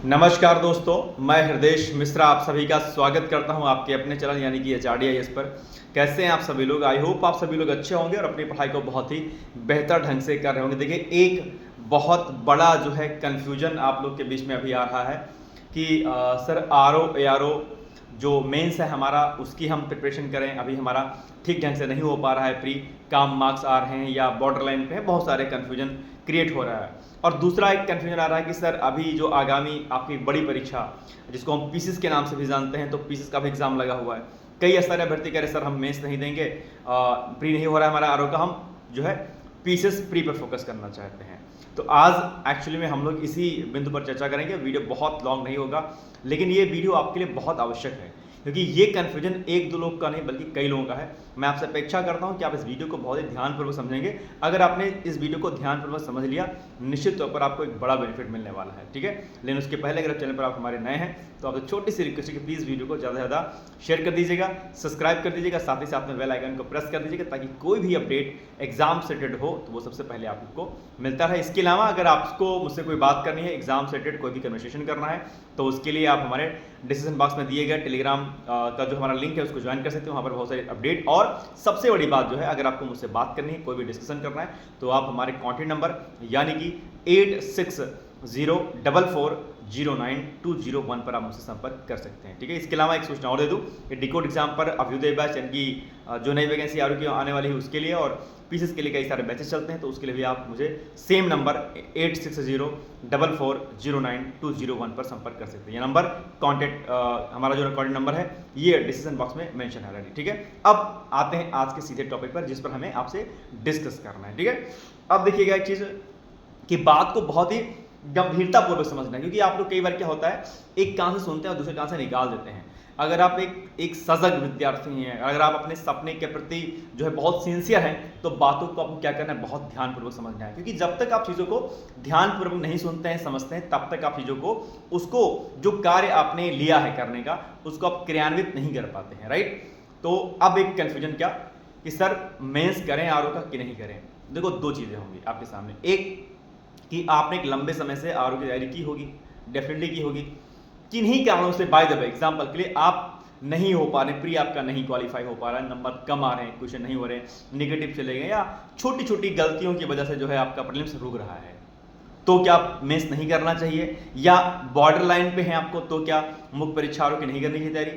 नमस्कार दोस्तों, मैं हृदय मिश्रा आप सभी का स्वागत करता हूं आपके अपने चैनल यानी कि HRD पर। कैसे हैं आप सभी लोग? आई होप आप सभी लोग अच्छे होंगे और अपनी पढ़ाई को बहुत ही बेहतर ढंग से कर रहे होंगे। देखिए, एक बहुत बड़ा जो है कन्फ्यूजन आप लोग के बीच में अभी आ रहा है कि सर ARO जो मेंस है हमारा, उसकी हम प्रिपरेशन करें। अभी हमारा ठीक ढंग से नहीं हो पा रहा है, प्री काम मार्क्स आ रहे हैं या बॉर्डर लाइन पे है, बहुत सारे कन्फ्यूजन क्रिएट हो रहा है। और दूसरा एक कन्फ्यूजन आ रहा है कि सर अभी जो आगामी आपकी बड़ी परीक्षा जिसको हम पीसीस के नाम से भी जानते हैं, तो पीसीस का भी एग्जाम लगा हुआ है। कई ऐसा अभ्यर्थी कह रहे सर हम मेंस नहीं देंगे, प्री नहीं हो रहा है हमारा ARO का, हम जो है पीसीस प्री पर फोकस करना चाहते हैं। तो आज एक्चुअली में हम लोग इसी बिंदु पर चर्चा करेंगे। वीडियो बहुत लॉन्ग नहीं होगा, लेकिन ये वीडियो आपके लिए बहुत आवश्यक है क्योंकि ये कन्फ्यूजन एक दो लोग का नहीं बल्कि कई लोगों का है। मैं आपसे अपेक्षा करता हूं कि आप इस वीडियो को बहुत ही ध्यानपूर्वक समझेंगे। अगर आपने इस वीडियो को ध्यानपूर्वक समझ लिया, निश्चित तौर पर आपको एक बड़ा बेनिफिट मिलने वाला है, ठीक है। लेकिन उसके पहले अगर चैनल पर आप हमारे नए हैं तो आपसे छोटी सी रिक्वेस्ट है कि प्लीज़ वीडियो को ज़्यादा से ज़्यादा शेयर कर दीजिएगा, सब्सक्राइब कर दीजिएगा, साथ ही साथ में बेल आइकन को प्रेस कर दीजिएगा ताकि कोई भी अपडेट एग्जाम से रिलेटेड हो तो वो सबसे पहले आपको मिलता रहे। इसके अलावा अगर आपको मुझसे कोई बात करनी है, एग्जाम से रिलेटेड कोई भी कन्वर्सेशन करना है, तो उसके लिए आप हमारे डिस्क्रिप्शन बॉक्स में दिए गए टेलीग्राम का जो हमारा लिंक है उसको ज्वाइन कर सकते हो। वहाँ पर बहुत सारे अपडेट और सबसे बड़ी बात जो है, अगर आपको मुझसे बात करनी है, कोई भी डिस्कशन करना है, तो आप हमारे कॉन्टैक्ट नंबर यानी कि 8604092001 पर आप मुझसे संपर्क कर सकते हैं, ठीक है। इसके अलावा एक सूचना और दे दूं कि डिकोड एग्जाम पर अभ्युदय बैच यानी कि जो नई वैकेंसी ARO की आने वाली है उसके लिए और पीसीएस के लिए कई सारे बैचेस चलते हैं, तो उसके लिए भी आप मुझे सेम नंबर 8604409201 पर संपर्क कर सकते हैं। ये नंबर कॉन्टैक्ट हमारा जो कॉन्टैक्ट नंबर है ये डिस्क्रिप्शन बॉक्स में मेंशन है ऑलरेडी, ठीक है। अब आते हैं आज के सीधे टॉपिक पर जिस पर हमें आपसे डिस्कस करना है, ठीक है। अब देखिएगा एक चीज कि बात को बहुत ही गंभीरतापूर्वक समझना है, क्योंकि आप लोग कई बार क्या होता है, एक कान से सुनते हैं और दूसरे कान से निकाल देते हैं। अगर आप एक सजग विद्यार्थी हैं, अगर आप अपने सपने के प्रति जो है बहुत सिंसियर हैं, तो बातों को आपको क्या करना है, बहुत ध्यानपूर्वक समझना है। क्योंकि जब तक आप चीज़ों को ध्यानपूर्वक नहीं सुनते हैं, समझते हैं, तब तक आप चीज़ों को उसको जो कार्य आपने लिया है करने का उसको आप क्रियान्वित नहीं कर पाते हैं, राइट। तो अब एक कन्फ्यूजन क्या कि सर मेंस करें ARO का कि नहीं करें। देखो, दो चीज़ें होंगी आपके सामने। एक कि आपने एक लंबे समय से ARO की तैयारी की होगी, डेफिनेटली की होगी। किन्हीं कारणों से बाय द वे एग्जाम्पल के लिए आप नहीं हो पा रहे, प्री आपका नहीं क्वालिफाई हो पा रहा है, नंबर कम आ रहे हैं, क्वेश्चन नहीं हो रहे हैं, निगेटिव चले गए, या छोटी छोटी गलतियों की वजह से जो है आपका प्रीलिम्स रुक रहा है, तो क्या मेंस नहीं करना चाहिए? या बॉर्डर लाइन पे हैं आपको, तो क्या मुख्य परीक्षा ARO की नहीं करनी चाहिए तैयारी?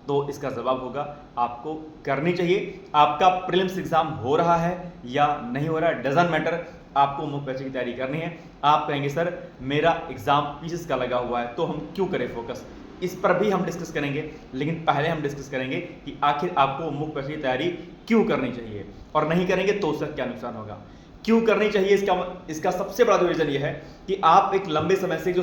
तो इसका जवाब होगा आपको करनी चाहिए। आपका प्रीलिम्स एग्जाम हो रहा है या नहीं हो रहा है, डजंट मैटर, आपको मुख्य परीक्षा की तैयारी करनी है। आप कहेंगे सर मेरा एग्जाम पीसीएस का लगा हुआ है तो हम क्यों करें फोकस, इस पर भी हम डिस्कस करेंगे। लेकिन पहले हम डिस्कस करेंगे कि आखिर आपको मुख्य परीक्षा की तैयारी क्यों करनी चाहिए, और नहीं करेंगे तो उसका क्या नुकसान होगा। क्यों करनी चाहिए, इसका सबसे बड़ा रीजन यह है कि आप एक लंबे समय से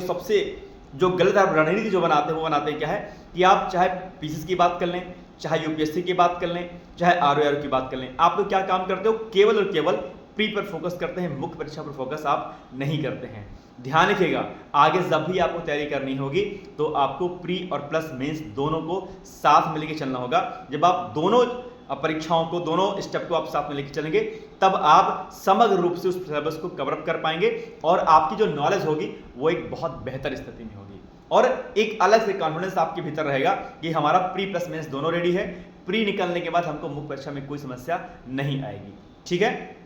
जो गलत आप रणनीति जो बनाते हैं, वो बनाते हैं क्या है कि आप चाहे पीसीएस की बात कर लें, चाहे यूपीएससी की बात कर लें, चाहे ARO की बात कर लें, आप लोग क्या काम करते हो, केवल और केवल प्री पर फोकस करते हैं, मुख्य परीक्षा पर फोकस आप नहीं करते हैं। ध्यान रखिएगा, आगे जब भी आपको तैयारी करनी होगी तो आपको प्री और प्लस मेंस दोनों को साथ में लेके चलना होगा। जब आप दोनों परीक्षाओं को, दोनों स्टेप को आप साथ में लेके चलेंगे, तब आप समग्र रूप से उस सिलेबस को कवर अप कर पाएंगे और आपकी जो नॉलेज होगी वो एक बहुत बेहतर स्थिति में होगी और एक अलग से कॉन्फिडेंस आपके भीतर रहेगा कि हमारा प्री प्लस मेंस दोनों रेडी है, प्री निकलने के बाद हमको मुख्य परीक्षा में कोई समस्या नहीं आएगी, ठीक है।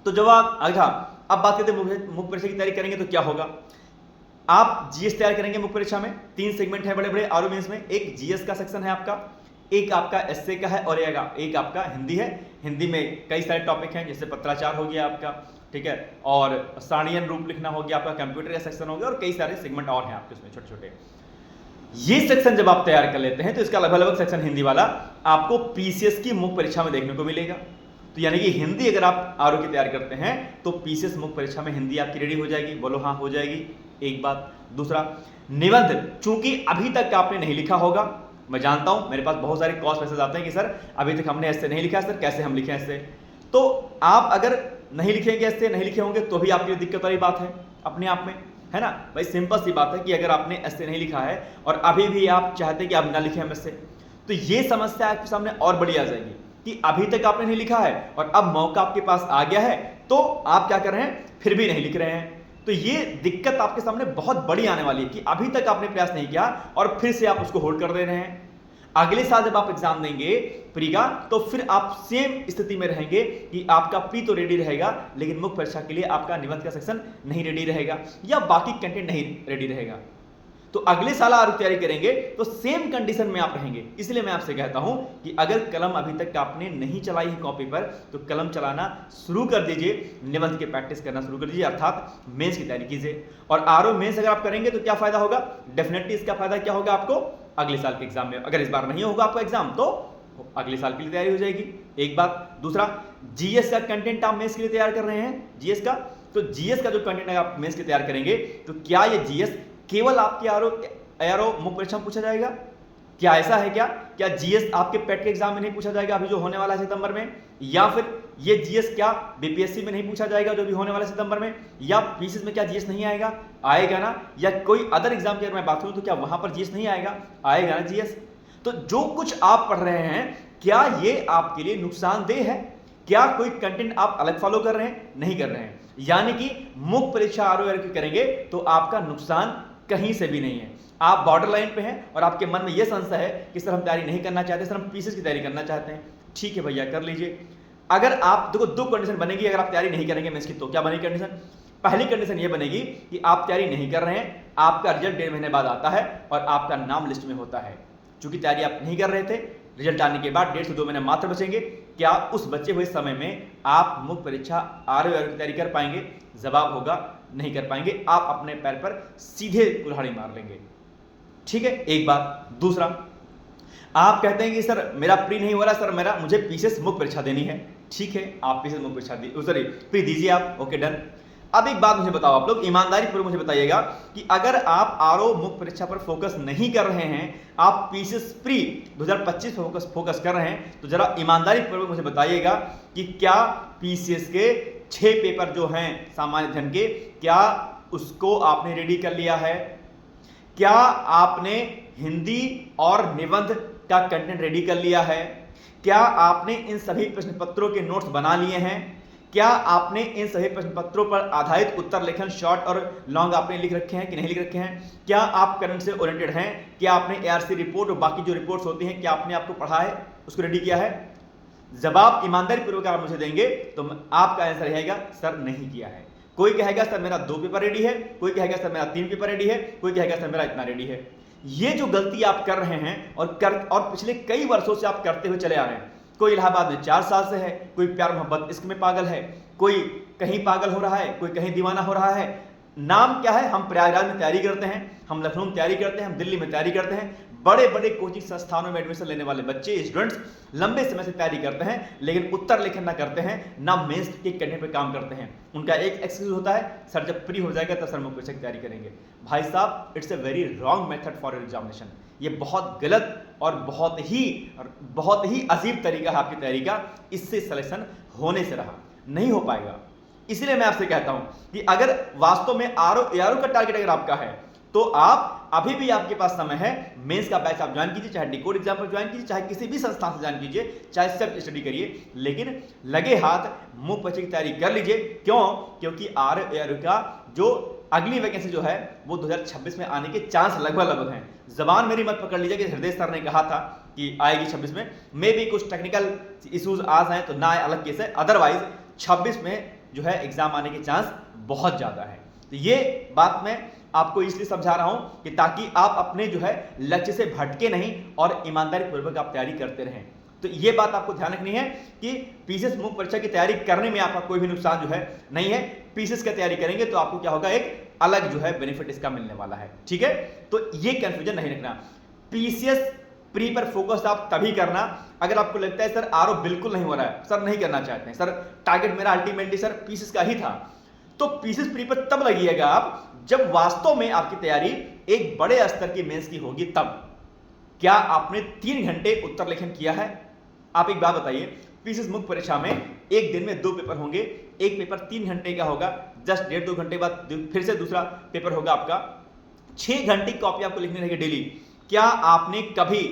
तो जब आप अब बात करते हैं मुख्य परीक्षा की तैयारी करेंगे तो क्या होगा। आप जीएस तैयार करेंगे मुख्य परीक्षा में, 3 सेगमेंट है बड़े बड़े ARO मेंस में। एक जीएस का सेक्शन है आपका, एक आपका एसए का है और एक आपका हिंदी है। हिंदी में कई सारे टॉपिक हैं, जैसे पत्राचार हो गया आपका, ठीक है, और सारणियन रूप लिखना हो गया आपका, कंप्यूटर का सेक्शन हो गया और कई सारे सेगमेंट और हैं आपके उसमें छोटे छोटे। ये सेक्शन जब आप तैयार कर लेते हैं तो इसका लगभग सेक्शन हिंदी वाला आपको पीसीएस की मुख्य परीक्षा में देखने को मिलेगा। तो यानी कि हिंदी अगर आप ARO की तैयार करते हैं तो पीसीएस मुख्य परीक्षा में हिंदी आपकी रेडी हो जाएगी। बोलो हाँ, हो जाएगी, एक बात। दूसरा, निबंध, चूंकि अभी तक आपने नहीं लिखा होगा, मैं जानता हूं मेरे पास बहुत सारे कॉल्स मैसेज आते हैं कि सर अभी तक हमने ऐसे नहीं लिखा, सर कैसे हम लिखें ऐसे। तो आप अगर नहीं लिखेंगे, ऐसे नहीं लिखे होंगे तो भी आपके लिए दिक्कत वाली बात है अपने आप में, है ना भाई। सिंपल सी बात है कि अगर आपने ऐसे नहीं लिखा है और अभी भी आप चाहते हैं कि आप ना लिखें हम ऐसे, तो ये समस्या आपके सामने और बड़ी आ जाएगी कि अभी तक आपने नहीं लिखा है और अब मौका आपके पास आ गया है तो आप क्या कर रहे हैं, फिर भी नहीं लिख रहे हैं। तो ये दिक्कत आपके सामने बहुत बड़ी आने वाली है कि अभी तक आपने प्रयास नहीं किया और फिर से आप उसको होल्ड कर दे रहे हैं। अगले साल जब आप एग्जाम देंगे प्री का, तो फिर आप सेम स्थिति में रहेंगे कि आपका प्री तो रेडी रहेगा, लेकिन मुख्य परीक्षा के लिए आपका निबंध का सेक्शन नहीं रेडी रहेगा या बाकी कंटेंट नहीं रेडी रहेगा। तो अगले साल आप तैयारी करेंगे तो सेम कंडीशन में आप रहेंगे। इसलिए मैं आपसे कहता हूं कि अगर कलम अभी तक आपने नहीं चलाई है कॉपी पर, तो कलम चलाना शुरू कर दीजिए, निबंध की प्रैक्टिस करना शुरू कर दीजिए, अर्थात मेंस की तैयारी कीजिए। और आरओ मेंस अगर आप करेंगे तो क्या फायदा होगा? डेफिनेटली इसका फायदा क्या होगा आपको? अगले साल के एग्जाम में, अगर इस बार नहीं होगा आपका एग्जाम तो अगले साल के लिए तैयारी हो जाएगी, एक बात। दूसरा, जीएस का कंटेंट आप मेंस के लिए तैयार कर रहे हैं, जीएस का, तो जीएस का जो कंटेंट आप मेंस के लिए तैयार करेंगे, तो क्या ये जीएस केवल आपके आरओ मुख्य परीक्षा में पूछा जाएगा? क्या ऐसा है क्या जीएस आपके पेट के एग्जाम में नहीं पूछा जाएगा अभी जो होने वाला है सितंबर में? या फिर ये जीएस क्या बीपीएससी में नहीं पूछा जाएगा जो भी होने वाला है सितंबर में? या पीसीएस में क्या जीएस नहीं आएगा? आएगा ना। या कोई अदर एग्जाम की अगर मैं बात करूं तो क्या वहां पर जीएस नहीं आएगा? आएगा ना जीएस। तो जो कुछ आप पढ़ रहे हैं, क्या ये आपके लिए नुकसानदेह है? क्या कोई कंटेंट आप अलग फॉलो कर रहे हैं? नहीं कर रहे हैं। यानी कि मुख्य परीक्षा आरओ करेंगे तो आपका नुकसान कहीं से भी नहीं है। आप बॉर्डर लाइन पे हैं और आपके मन में यह संशय है कि सर हम तैयारी नहीं करना चाहते, सर हम पीसीएस की तैयारी करना चाहते हैं। ठीक है भैया, कर लीजिए। अगर आप देखो, दो कंडीशन बनेगी अगर आप तैयारी नहीं करेंगे मेंस की, तो क्या बनेगी कंडीशन? पहली कंडीशन ये बनेगी कि आप तैयारी नहीं कर रहे हैं, आपका रिजल्ट 1.5 महीने बाद आता है और आपका नाम लिस्ट में होता है। चूंकि तैयारी आप नहीं कर रहे थे, रिजल्ट आने के बाद 1.5 से 2 महीने मात्र बचेंगे, क्या उस बचे हुए समय में आप मुख्य परीक्षा आरओ की तैयारी कर पाएंगे? जवाब होगा नहीं कर पाएंगे। आप अपने पैर पर सीधे कुल्हाड़ी मार लेंगे। ठीक है, एक बात। दूसरा, आप कहते हैं कि सर मेरा प्री नहीं हो रहा, सर मुझे पीसीएस मुख्य परीक्षा देनी है। ठीक है, आप पीसीएस मुख्य परीक्षा सॉरी प्री दीजिए आप, ओके डन। अब एक बात मुझे बताओ, आप लोग ईमानदारी पूर्वक मुझे बताइएगा कि अगर आप आरओ मुख्य परीक्षा पर फोकस नहीं कर रहे हैं, आप पीसीएस प्री 2025 फोकस कर रहे हैं, तो जरा ईमानदारी पूर्वक मुझे बताइएगा कि क्या पीसीएस के 6 पेपर जो हैं सामान्य अध्ययन के, क्या उसको आपने रेडी कर लिया है? क्या आपने हिंदी और निबंध का कंटेंट रेडी कर लिया है? क्या आपने इन सभी प्रश्न पत्रों के नोट्स बना लिए हैं? क्या आपने इन सभी प्रश्न पत्रों पर आधारित उत्तर लेखन शॉर्ट और लॉन्ग आपने लिख रखे हैं कि नहीं लिख रखे हैं? क्या आप करंट से ओरिएंटेड हैं? क्या आपने एआरसी रिपोर्ट और बाकी जो रिपोर्ट्स होती हैं, क्या आपने आपको पढ़ा है, उसको रेडी किया है? जवाब ईमानदारी पूर्वक आप मुझे देंगे तो आपका आंसर रहेगा सर नहीं किया है। कोई कहेगा सर मेरा 2 पेपर रेडी है, कोई कहेगा सर मेरा 3 पेपर रेडी है, कोई कहेगा सर मेरा इतना रेडी है। ये जो गलती आप कर रहे हैं और पिछले कई वर्षों से आप करते हुए चले आ रहे हैं, कोई इलाहाबाद में 4 साल से है, कोई प्यार मोहब्बत इश्क में पागल है, कोई कहीं पागल हो रहा है, कोई कहीं दीवाना हो रहा है। नाम क्या है? हम प्रयागराज में तैयारी करते हैं, हम लखनऊ में तैयारी करते हैं, हम दिल्ली में तैयारी करते हैं। बड़े बड़े कोचिंग संस्थानों में एडमिशन लेने वाले बच्चे, स्टूडेंट्स लंबे समय से तैयारी करते हैं, लेकिन उत्तर लेखन ना करते हैं, ना मेंस के कंटेंट पे काम करते हैं। उनका एक एक्सक्यूज होता है, सर जब फ्री हो जाएगा तब सर मुख्य परीक्षा की तैयारी करेंगे। भाई साहब, it's a very wrong method for your examination. ये बहुत गलत और बहुत ही अजीब तरीका है आपकी तैयारी का। इससे सिलेक्शन होने से रहा नहीं हो पाएगा। इसलिए मैं आपसे कहता हूं कि अगर वास्तव में आरओ का टारगेट अगर आपका है, तो आप अभी भी आपके पास समय है। मेंस का बैच आप ज्वाइन कीजिए, चाहे डिकोड एग्जाम पर ज्वाइन कीजिए, चाहे किसी भी संस्थान से ज्वाइन कीजिए, चाहे सेल्फ स्टडी करिए, लेकिन लगे हाथ मुख्य परीक्षा की तैयारी कर लीजिए। क्यों? क्योंकि आरओ का जो अगली वैकेंसी जो है वो 2026 में आने के चांस लगभग हैं। जबान मेरी मत पकड़ लीजिए कि हृदय सर ने कहा था कि आएगी 26 में, मे भी कुछ टेक्निकल इश्यूज आ जाए तो ना आए, अलग केस है। अदरवाइज 26 में जो है एग्जाम आने के चांस बहुत ज्यादा है। तो ये बात मैं आपको इसलिए समझा रहा हूं कि ताकि आप अपने जो है लक्ष्य से भटके नहीं और ईमानदारी पूर्वक आप तैयारी करते रहें। तो ये बात आपको ध्यान रखनी है कि पीसीएस मुख्य परीक्षा की तैयारी करने में आपका कोई भी नुकसान जो है नहीं है। पीसीएस की तैयारी करेंगे तो आपको क्या होगा, एक अलग जो है बेनिफिट इसका मिलने वाला है। ठीक है, तो ये कंफ्यूजन नहीं रखना। पीसीएस प्री पर फोकस आप तभी करना अगर आपको लगता है सर आरओ बिल्कुल नहीं हो रहा है, सर नहीं करना चाहते हैं, सर टारगेट मेरा अल्टीमेटली सर पीसीएस का ही था, तो पीसीएस प्री पर तब लगिएगा आप जब वास्तव में आपकी तैयारी एक बड़े स्तर की मेंस की होगी। तब क्या आपने 3 घंटे उत्तर लेखन किया है? आप एक बात बताइए, पीसीएस मुख्य परीक्षा में एक दिन में 2 पेपर होंगे, एक पेपर 3 घंटे का होगा, जस्ट 1.5-2 घंटे बाद फिर से दूसरा पेपर होगा आपका। 6 घंटे की कॉपी आपको लिखनी रहेगी डेली। क्या आपने कभी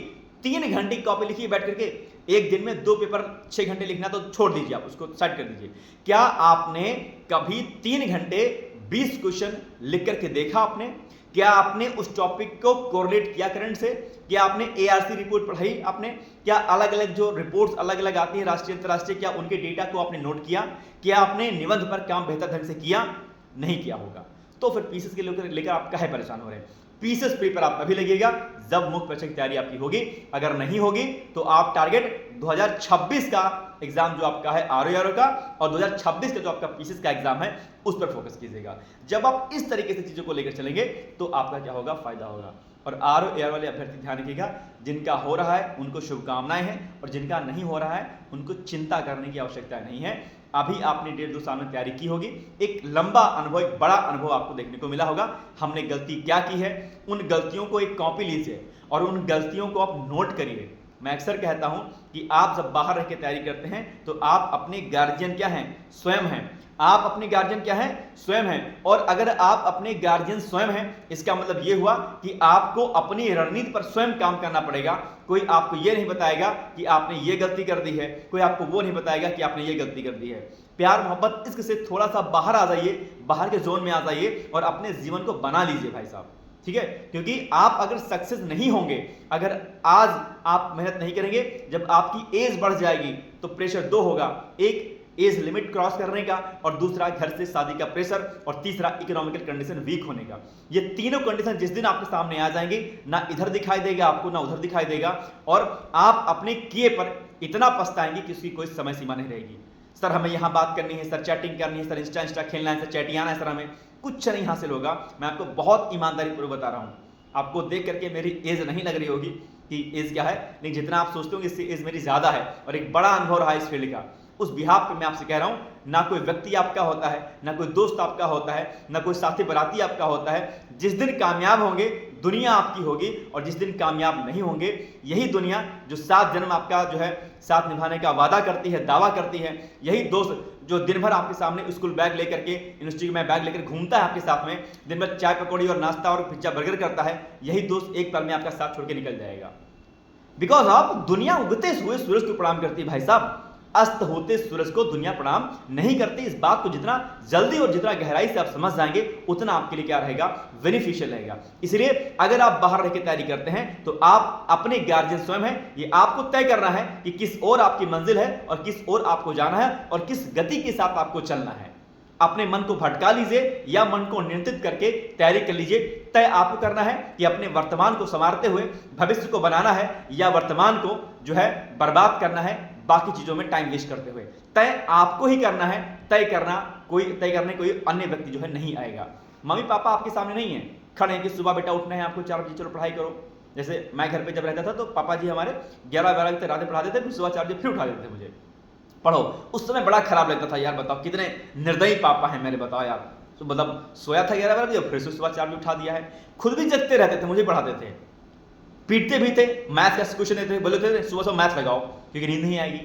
3 घंटे की कॉपी लिखी बैठ करके? एक दिन में 2 पेपर 6 घंटे लिखना तो छोड़ दीजिए, आप उसको साइड कर दीजिए। क्या आपने कभी 3 घंटे 20 क्वेश्चन लिख करके देखा आपने? क्या आपने उस टॉपिक को कोरिलेट किया करंट से? क्या आपने एआरसी रिपोर्ट पढ़ाई आपने? क्या अलग अलग जो रिपोर्ट्स अलग अलग आती हैं राष्ट्रीय अंतरराष्ट्रीय, क्या उनके डेटा को आपने नोट किया? क्या आपने निबंध पर काम बेहतर ढंग से किया? नहीं किया होगा। तो फिर पीसेस के लेकर आप काहे परेशान हो रहे हैं? पीसेस पेपर आप तभी लगेगा जब मुख्य परीक्षा की तैयारी आपकी होगी। अगर नहीं होगी तो आप टारगेट 2026 का एग्जाम जो आपका है आरओ का और 2026 का जो आपका पीसेस का एग्जाम है उस पर फोकस कीजिएगा। जब आप इस तरीके से चीजों को लेकर चलेंगे तो आपका क्या होगा, फायदा होगा। और आरओ वाले अभ्यर्थी ध्यान रखिएगा, जिनका हो रहा है उनको शुभकामनाएं हैं और जिनका नहीं हो रहा है उनको चिंता करने की आवश्यकता नहीं है। अभी आपने 1.5-2 साल में तैयारी की होगी, एक लंबा अनुभव, एक बड़ा अनुभव आपको देखने को मिला होगा। हमने गलती क्या की है, उन गलतियों को एक कॉपी लीजिए और उन गलतियों को आप नोट करिए। मैं अक्सर कहता हूं कि आप जब बाहर रह के तैयारी करते हैं तो आप अपने गार्जियन क्या हैं, स्वयं हैं। आप अपने गार्जियन क्या हैं, स्वयं हैं। और अगर आप अपने गार्जियन स्वयं हैं, इसका मतलब यह हुआ कि आपको अपनी रणनीति पर स्वयं काम करना पड़ेगा। कोई आपको यह नहीं बताएगा कि आपने ये गलती कर दी है, कोई आपको वो नहीं बताएगा कि आपने ये गलती कर दी है। प्यार मोहब्बत इश्क से थोड़ा सा बाहर आ जाइए, बाहर के जोन में आ जाइए और अपने जीवन को बना लीजिए भाई साहब, ठीक है। क्योंकि आप अगर सक्सेस नहीं होंगे, अगर आज आप मेहनत नहीं करेंगे, जब आपकी एज बढ़ जाएगी तो प्रेशर 2 होगा, एक एज लिमिट क्रॉस करने का और दूसरा घर से शादी का प्रेशर और तीसरा इकोनॉमिकल कंडीशन वीक होने का। ये तीनों कंडीशन जिस दिन आपके सामने आ जाएंगे, ना इधर दिखाई देगा आपको ना उधर दिखाई देगा और आप अपने किए पर इतना पछताएंगे कि उसकी कोई समय सीमा नहीं रहेगी। सर हमें यहां बात करनी है, सर चैटिंग करनी है, सर इंस्टा खेलना है, सर चैटिंग आना है, सर हमें कुछ नहीं हासिल होगा। मैं आपको बहुत ईमानदारी पूर्वक बता रहा हूं, आपको देख करके मेरी एज नहीं लग रही होगी कि एज क्या है, लेकिन जितना आप सोचते होंगे इससे एज मेरी ज्यादा है और एक बड़ा अनुभव रहा है इस फील्ड का। उस बिहाफ पे मैं आपसे कह रहा हूं, ना कोई व्यक्ति आपका होता है, ना कोई दोस्त आपका होता है, ना कोई साथी बराती आपका होता है। जिस दिन कामयाब होंगे दुनिया आपकी होगी और जिस दिन कामयाब नहीं होंगे यही दुनिया जो 7 जन्म आपका जो है साथ निभाने का वादा करती है, दावा करती है, यही दोस्त जो दिन भर आपके सामने स्कूल बैग लेकर के, यूनिवर्सिटी में बैग लेकर घूमता है आपके साथ में, दिन भर चाय पकौड़ी और नाश्ता और पिज्जा बर्गर करता है, यही दोस्त एक पल में आपका साथ छोड़ के निकल जाएगा। बिकॉज आप दुनिया उगते हुए सूरज को प्रणाम करती है भाई साहब, अस्त होते सूरज को दुनिया प्रणाम नहीं करती। इस बात को जितना जल्दी और जितना गहराई से आप समझ जाएंगे उतना आपके लिए क्या रहेगा, बेनिफिशियल रहेगा। इसलिए अगर आप बाहर रह के तैयारी करते हैं तो आप अपने गार्जियन स्वयं हैं, ये आपको तय करना है कि किस ओर आपकी मंजिल है और किस ओर आपको जाना है और किस गति के साथ आपको चलना है। अपने मन को भटका लीजिए या मन को नियंत्रित करके तैयारी कर लीजिए। तय आपको करना है कि अपने वर्तमान को संवारते हुए भविष्य को बनाना है या वर्तमान को जो है बर्बाद करना है बाकी चीजों में टाइम वेस्ट करते हुए। तय आपको ही करना है, तय करने कोई अन्य व्यक्ति जो है नहीं आएगा। मम्मी पापा आपके सामने नहीं है, खड़े हैं कि सुबह बेटा उठना है आपको 4 बजे, चलो पढ़ाई करो। जैसे मैं घर पे जब रहता था तो पापा जी हमारे 11-12 बजे तक रातें पढ़ा देते, फिर सुबह 4 बजे फिर उठा देते थे मुझे, पढ़ो। उस समय बड़ा खराब लगता था, यार बताओ कितने निर्दयी पापा हैं मेरे, बताओ यार। तो मतलब सोया था 11-12 बजे फिर से सुबह 4 बजे उठा दिया है। खुद भी जगते रहते थे, मुझे पढ़ाते थे, पीटते भी थे, मैथ का क्वेश्चन देते थे, बोले थे सुबह सुबह मैथ लगाओ क्योंकि नींद नहीं आएगी।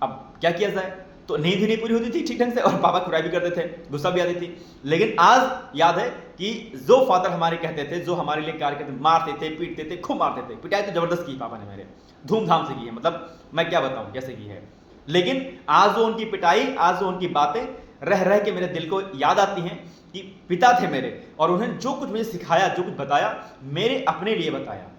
अब क्या किया जाए, तो नींद भी नहीं पूरी होती थी ठीक ढंग से और पापा खुराई भी करते थे, गुस्सा भी आती थी। लेकिन आज याद है कि जो फादर हमारे कहते थे, जो हमारे लिए कार्य करते, मारते थे, पीटते थे, खूब मारते थे। पिटाई तो जबरदस्त की पापा ने मेरे, धूमधाम से की है, मतलब मैं क्या बताऊं कैसे की है। लेकिन आज जो उनकी पिटाई, आज जो उनकी बातें रह रह के मेरे दिल को याद आती हैं कि पिता थे मेरे और उन्होंने जो कुछ मुझे सिखाया, जो कुछ बताया, मेरे अपने लिए बताया,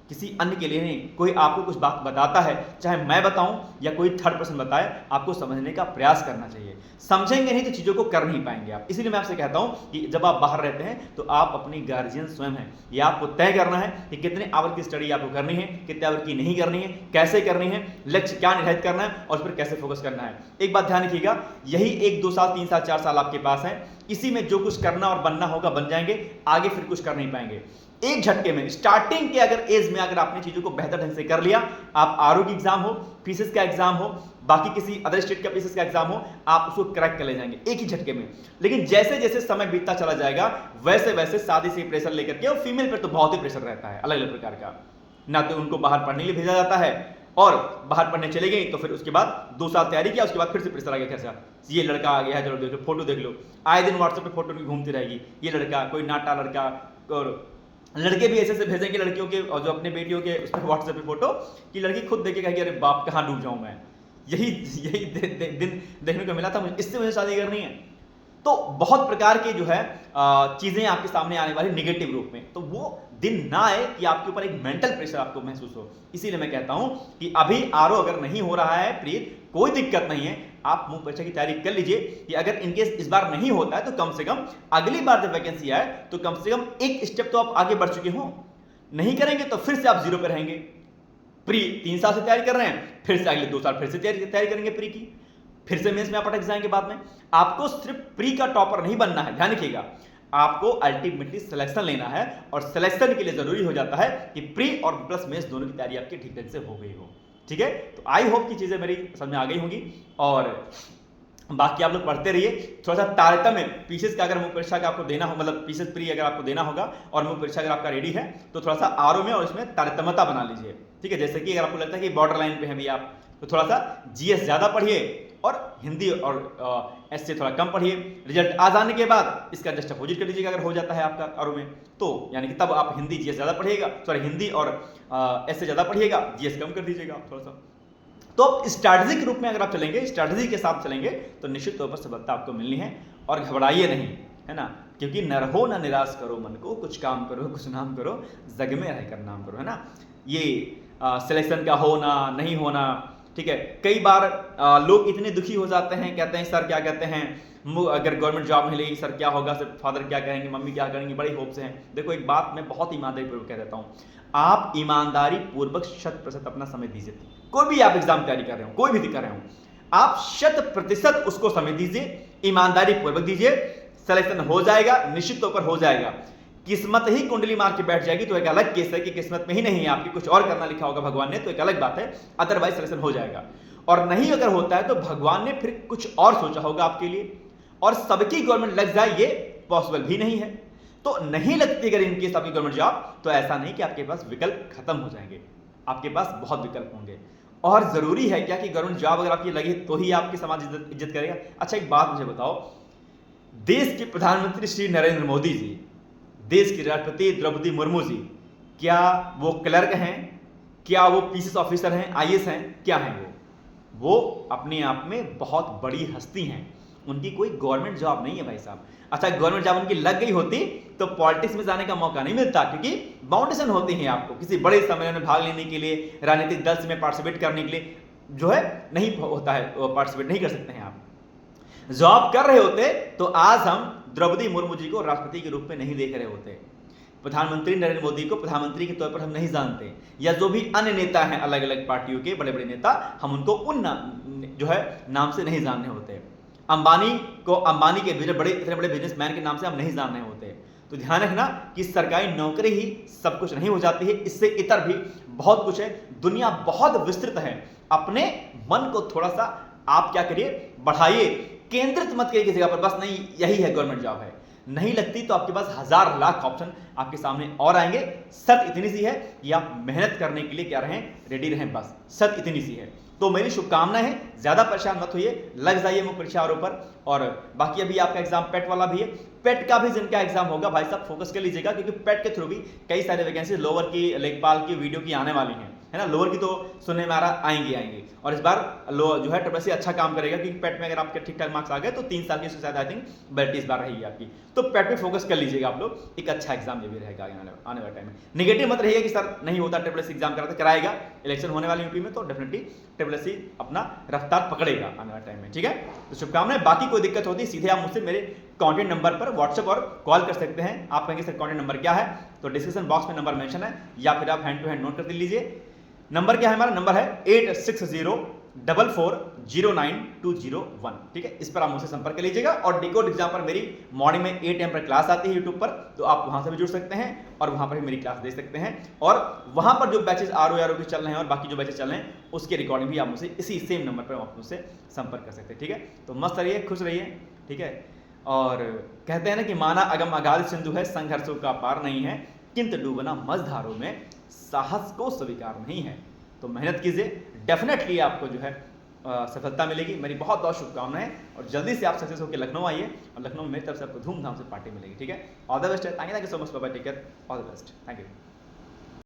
किसी अन्य के लिए नहीं। कोई आपको कुछ बात बताता है, चाहे मैं बताऊं या कोई थर्ड पर्सन बताए, आपको समझने का प्रयास करना चाहिए। समझेंगे नहीं तो चीजों को कर नहीं पाएंगे आप। इसलिए मैं आपसे कहता हूं कि जब आप बाहर रहते हैं तो आप अपनी गार्जियन स्वयं हैं। ये आपको तय करना है कि कितने आवर की स्टडी आपको करनी है, कितने आवर की नहीं करनी है, कैसे करनी है, लक्ष्य क्या निर्धारित करना है और उस पर कैसे फोकस करना है। एक बात ध्यान रखिएगा, यही 1-2 साल 3 साल 4 साल आपके पास है, इसी में जो कुछ करना और बनना होगा बन जाएंगे, आगे फिर कुछ कर नहीं पाएंगे। एक झटके में स्टार्टिंग के अगर एज में अगर आपने चीजों को बेहतर ढंग से कर लिया, आप आरओ की एग्जाम हो, पीसीएस का एग्जाम हो, बाकी किसी अदर स्टेट का पीसीएस का एग्जाम हो, आप उसको क्रैक कर ले जाएंगे एक ही झटके में। लेकिन जैसे जैसे समय बीतता चला जाएगा वैसे वैसे शादी से प्रेशर लेकर के, और फीमेल पर तो बहुत ही प्रेशर रहता है अलग अलग प्रकार का, ना तो उनको बाहर पढ़ने के लिए भेजा जाता है और बाहर पढ़ने चले गई तो फिर उसके बाद 2 साल तैयारी किया, उसके बाद फिर से प्रेशर आ गया, कैसा ये लड़का आ गया है, चलो देख लो, फोटो देख लो, आए दिन व्हाट्सएप पे फोटो घूमती रहेगी, ये लड़का, कोई नाटा लड़का और लड़के भी ऐसे भेजें कि लड़कियों के और जो अपने बेटियों के उस पर व्हाट्सएप पे फोटो कि लड़की खुद देख के कहेगी अरे बाप कहाँ डूब जाऊं मैं, यही यही दिन देखने को मिला था, मुझे इससे मुझे शादी करनी है। तो बहुत प्रकार की जो है चीजें आपके सामने आने वाली निगेटिव रूप में, तो वो दिन ना आए कि आपके ऊपर एक मेंटल प्रेशर आपको महसूस हो। इसीलिए मैं कहता हूं कि अभी आरओ अगर नहीं हो रहा है प्रीत, कोई दिक्कत नहीं है, आप मुंह परीक्षा की तैयारी कर लीजिए कि अगर इनकेस इस बार नहीं होता है तो कम से कम अगली बार जब वैकेंसी आए तो कम से कम एक स्टेप तो आप आगे बढ़ चुके हो। नहीं करेंगे तो फिर से आप जीरो पे रहेंगे। प्री 3 साल से तैयारी कर रहे हैं, फिर से अगले 2 साल फिर से तैयारी करेंगे प्री की, फिर से मेंस में आप अटक जाएंगे बाद में। आपको सिर्फ प्री का टॉपर नहीं बनना है, ध्यान रखिएगा, आपको अल्टीमेटली सिलेक्शन लेना है और सिलेक्शन के लिए जरूरी हो जाता है कि प्री और प्लस मेंस दोनों की तैयारी आपकी ठीक ढंग से हो गई हो। ठीक है, तो आई होप की चीजें मेरी समझ में आ गई होंगी और बाकी आप लोग पढ़ते रहिए। थोड़ा सा तारतम्य पीसीएस का अगर मुख्य परीक्षा का आपको देना हो, मतलब पीसीएस प्री अगर आपको देना होगा और मुख्य परीक्षा अगर आपका रेडी है तो थोड़ा सा आरओ में और इसमें तारतम्यता बना लीजिए। ठीक है, जैसे कि अगर आपको लगता है कि बॉर्डर लाइन पे हैं भी आप, तो थोड़ा सा जीएस ज्यादा पढ़िए और हिंदी और एस से थोड़ा कम पढ़िए। रिजल्ट आ जाने के बाद इसका जस्ट अपोजिट कर दीजिएगा अगर हो जाता है आपका आरओ में, तो यानी कि तब आप हिंदी जीएस ज्यादा पढ़िएगा, सॉरी हिंदी और एस से ज्यादा पढ़िएगा, जीएस कम कर दीजिएगा थोड़ा सा। तो स्ट्रैटेजी के रूप में अगर आप चलेंगे, स्ट्रैटेजी के साथ चलेंगे तो निश्चित तौर पर सफलता आपको मिलनी है। और घबराइए नहीं, है ना, क्योंकि न रहो न निराश करो मन को, कुछ काम करो कुछ नाम करो, जग में रहकर नाम करो, है ना। ये सिलेक्शन का होना नहीं होना, ठीक है, कई बार लोग इतने दुखी हो जाते हैं, कहते हैं सर क्या कहते हैं अगर गवर्नमेंट जॉब नहीं लेगी सर क्या होगा, सर फादर क्या कहेंगे, मम्मी क्या करेंगी, बड़ी होप्स हैं। देखो एक बात मैं बहुत ईमानदारी पूर्वक कह देता हूँ, आप ईमानदारी पूर्वक 100% अपना समय दीजिए। कोई भी आप एग्जाम तैयारी कर रहे हो, कोई भी कर रहे हो, आप 100% उसको समय दीजिए, ईमानदारी पूर्वक दीजिए, सिलेक्शन हो जाएगा, निश्चित तौर पर हो जाएगा। किस्मत ही कुंडली मार के बैठ जाएगी तो एक अलग केस है कि किस्मत में ही नहीं है आपकी, कुछ और करना लिखा होगा भगवान ने, तो एक अलग बात है, अदरवाइज सिलेक्शन हो जाएगा। और नहीं अगर होता है तो भगवान ने फिर कुछ और सोचा होगा आपके लिए, और सबकी गवर्नमेंट लग जाए ये पॉसिबल भी नहीं है। तो नहीं लगती अगर इनकेस आपकी गवर्नमेंट जॉब, तो ऐसा नहीं कि आपके पास विकल्प खत्म हो जाएंगे, आपके पास बहुत विकल्प होंगे। और जरूरी है क्या कि गवर्नमेंट जॉब अगर आपकी लगी तो ही आपकी समाज इज्जत करेगा। अच्छा एक बात मुझे बताओ, देश के प्रधानमंत्री श्री नरेंद्र मोदी जी, देश की राष्ट्रपति द्रौपदी मुर्मू जी, क्या वो क्लर्क हैं, क्या वो पीसीएस ऑफिसर हैं, आईएएस हैं, क्या हैं वो अपने आप में बहुत बड़ी हस्ती हैं, उनकी कोई गवर्नमेंट जॉब नहीं है भाई साहब। अच्छा गवर्नमेंट जॉब उनकी लग गई होती तो पॉलिटिक्स में जाने का मौका नहीं मिलता, क्योंकि बाउंडेशन होती है आपको किसी बड़े सम्मेलन में भाग लेने के लिए, राजनीतिक दल में पार्टिसिपेट करने के लिए जो है नहीं होता है, पार्टिसिपेट नहीं कर सकते हैं आप। जॉब कर रहे होते तो आज हम द्रौपदी मुर्मू जी को राष्ट्रपति के रूप में नहीं देख रहे होते, प्रधानमंत्री नरेंद्र मोदी को प्रधानमंत्री के तौर पर हम नहीं जानते, या जो भी अन्य नेता हैं अलग अलग पार्टियों के बड़े बड़े नेता, हम उनको उन जो है नाम से नहीं जानने होते। अंबानी को अंबानी के इतने बड़े बिजनेसमैन के नाम से हम नहीं जान रहे होते। तो ध्यान रखना कि सरकारी नौकरी ही सब कुछ नहीं हो जाती है, इससे इतर भी बहुत कुछ है, दुनिया बहुत विस्तृत है। अपने मन को थोड़ा सा आप क्या करिए, बढ़ाइए, केंद्रित मत करिए किसी जगह पर, बस नहीं यही है गवर्नमेंट जॉब है, नहीं लगती तो आपके पास 1000 लाख ऑप्शन आपके सामने और आएंगे। शर्त इतनी सी है कि आप मेहनत करने के लिए क्या रहें, रेडी रहें, बस शर्त इतनी सी है। तो मेरी शुभकामनाएं हैं, ज्यादा परेशान मत होइए, लग जाइए मुख्य परीक्षा पर। और बाकी अभी आपका एग्जाम पेट वाला भी है, पेट का भी जिनका एग्जाम होगा भाई साहब फोकस कर लीजिएगा, क्योंकि पेट के थ्रू भी कई सारे वैकेंसी लोअर की, लेखपाल की, वीडियो की आने वाली हैं, है ना। लोअर की तो सुनने में आ रहा आएंगी, और इस बार जो है ट्रिपल सी अच्छा काम करेगा, क्योंकि पेट में अगर आपके ठीक ठाक मार्क्स आ गए तो 3 साल की शायद आई थिंक वैलिडिटी इस बार रहेगी आपकी। तो पेट पे फोकस कर लीजिएगा आप लोग, एक अच्छा एग्जाम ये भी रहेगा आने वाले टाइम में। नेगेटिव मत रहिएगा कि सर नहीं होता, ट्रिपल सी एग्जाम कराएगा, इलेक्शन होने वाली यूपी में तो डेफिनेटली ट्रिपल सी अपना रफ्तार पकड़ेगा आने वाले टाइम में, ठीक है। तो शुभकामनाएं, बाकी कोई दिक्कत होती सीधे आप मुझसे मेरे कॉन्टैक्ट नंबर पर व्हाट्सएप और कॉल कर सकते हैं। आप कहेंगे सर कॉन्टैक्ट नंबर क्या है, तो डिस्क्रिप्शन बॉक्स में नंबर मेंशन है, या फिर आप हैंड टू हैंड नोट कर लीजिए। नंबर क्या है, हमारा नंबर है 8604409201, ठीक है। इस पर आप मुझसे संपर्क कर लीजिएगा। और डिकोड एग्जाम पर मेरी मॉर्निंग में 8 AM पर क्लास आती है यूट्यूब पर, तो आप वहां से भी जुड़ सकते हैं और वहां पर भी मेरी क्लास दे सकते हैं। और वहां पर जो बैचेस आरओ के चल रहे हैं और बाकी जो बैचेस चल रहे हैं उसकी रिकॉर्डिंग भी आप मुझसे इसी सेम नंबर पर आप मुझसे संपर्क कर सकते हैं, ठीक है। तो मस्त रहिए, खुश रहिए, ठीक है। और कहते हैं ना कि माना अगम अगाध सिंधु है, संघर्षों का पार नहीं है, किंतु डूबना मझधारों में साहस को स्वीकार नहीं है। तो मेहनत कीजिए, डेफिनेटली आपको जो है सफलता मिलेगी। मेरी बहुत बहुत शुभकामनाएं और जल्दी से आप सक्सेस होकर लखनऊ आइए और लखनऊ में मेरी तरफ से आपको धूमधाम से पार्टी मिलेगी। ठीक है, ऑल द बेस्ट है। Thank you so much, bye bye, take care, all the best, thank you.